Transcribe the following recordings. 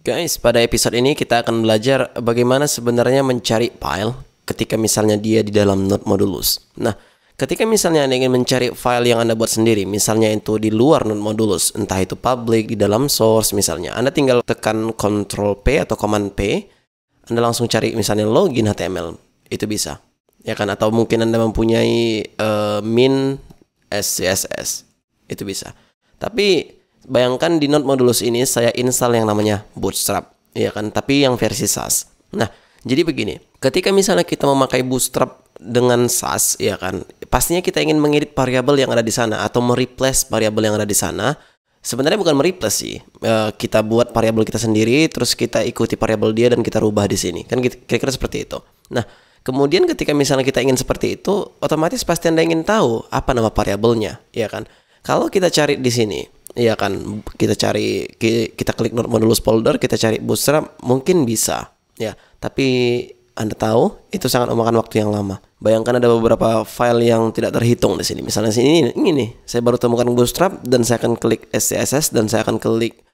Guys, pada episode ini kita akan belajar bagaimana sebenarnya mencari file ketika misalnya dia di dalam Node Modulus. Nah, ketika misalnya Anda ingin mencari file yang Anda buat sendiri, misalnya itu di luar Node Modulus, entah itu public, di dalam source misalnya, Anda tinggal tekan Ctrl P atau Command P, Anda langsung cari misalnya login HTML, itu bisa. Ya kan, atau mungkin Anda mempunyai min SCSS, itu bisa. Tapi bayangkan di Node Modulus ini saya install yang namanya Bootstrap, ya kan, tapi yang versi SAS. Nah, jadi begini, ketika misalnya kita memakai Bootstrap dengan SAS, ya kan, pastinya kita ingin mengedit variabel yang ada di sana atau mereplace variabel yang ada di sana. Sebenarnya bukan mereplace sih, kita buat variabel kita sendiri, terus kita ikuti variabel dia dan kita rubah di sini, kan kira-kira seperti itu. Nah, kemudian ketika misalnya kita ingin seperti itu, otomatis pasti Anda ingin tahu apa nama variabelnya, ya kan? Kalau kita cari di sini, ya kan, kita klik Node Modulus folder, kita cari Bootstrap, mungkin bisa, ya. Tapi Anda tahu itu sangat memakan waktu yang lama. Bayangkan ada beberapa file yang tidak terhitung di sini. Misalnya sini ini nih, saya baru temukan Bootstrap dan saya akan klik SCSS dan saya akan klik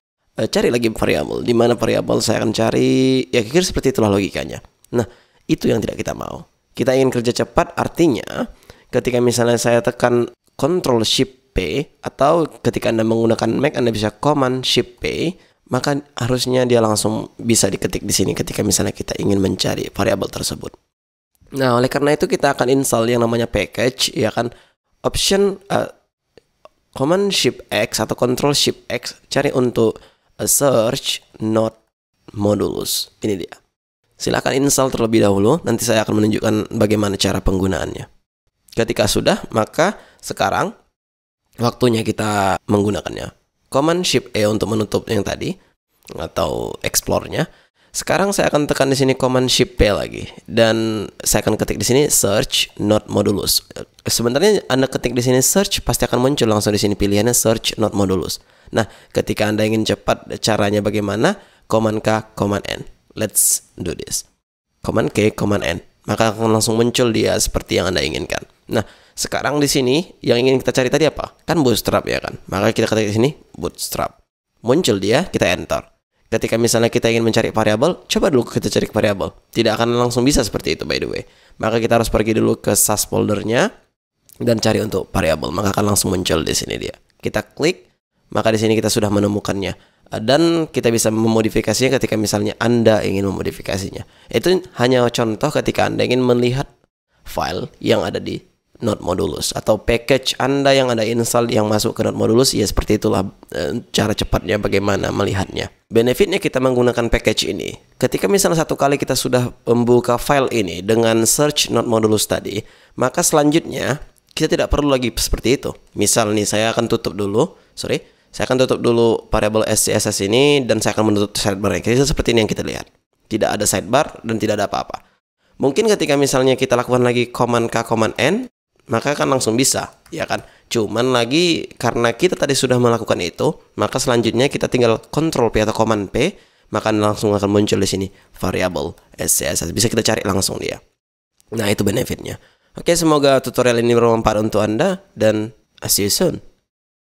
cari lagi variabel. Di mana variabel saya akan cari, ya kira-kira seperti itulah logikanya. Nah, itu yang tidak kita mau. Kita ingin kerja cepat, artinya ketika misalnya saya tekan Ctrl Shift P, atau ketika Anda menggunakan Mac Anda bisa Command Shift P, maka harusnya dia langsung bisa diketik di sini ketika misalnya kita ingin mencari variabel tersebut. Nah, oleh karena itu kita akan install yang namanya package, ya kan, option Command Shift X atau Ctrl Shift X, cari untuk search Node Modulus. Ini dia. Silakan install terlebih dahulu, nanti saya akan menunjukkan bagaimana cara penggunaannya. Ketika sudah, maka sekarang waktunya kita menggunakannya. Command Shift E untuk menutup yang tadi atau explore-nya. Sekarang saya akan tekan di sini Command Shift P lagi dan saya akan ketik di sini search Node Modulus. Sebenarnya Anda ketik di sini search, pasti akan muncul langsung di sini pilihannya search Node Modulus. Nah, ketika Anda ingin cepat, caranya bagaimana? Command K, Command N. Let's do this. Command K, Command N. Maka akan langsung muncul dia seperti yang Anda inginkan. Nah, sekarang di sini yang ingin kita cari tadi apa? Kan Bootstrap, ya kan? Maka kita ketik di sini Bootstrap. Muncul dia, kita enter. Ketika misalnya kita ingin mencari variabel, coba dulu kita cari variabel. Tidak akan langsung bisa seperti itu, by the way. Maka kita harus pergi dulu ke SAS foldernya dan cari untuk variabel. Maka akan langsung muncul di sini dia. Kita klik, maka di sini kita sudah menemukannya. Dan kita bisa memodifikasinya ketika misalnya Anda ingin memodifikasinya. Itu hanya contoh ketika Anda ingin melihat file yang ada di Node Modulus atau package Anda yang Anda install yang masuk ke Node Modulus. Ya seperti itulah cara cepatnya bagaimana melihatnya. Benefitnya kita menggunakan package ini, ketika misalnya satu kali kita sudah membuka file ini dengan search Node Modulus tadi, maka selanjutnya kita tidak perlu lagi seperti itu. Misal nih, saya akan tutup dulu variabel SCSS ini dan saya akan menutup sidebar. Jadi seperti ini yang kita lihat. Tidak ada sidebar dan tidak ada apa-apa. Mungkin ketika misalnya kita lakukan lagi Command K, Command N, maka akan langsung bisa, ya kan? Cuman lagi karena kita tadi sudah melakukan itu, maka selanjutnya kita tinggal Ctrl P atau Command P, maka langsung akan muncul di sini variabel SCSS. Bisa kita cari langsung dia. Nah, itu benefitnya. Oke, semoga tutorial ini bermanfaat untuk Anda dan see you soon.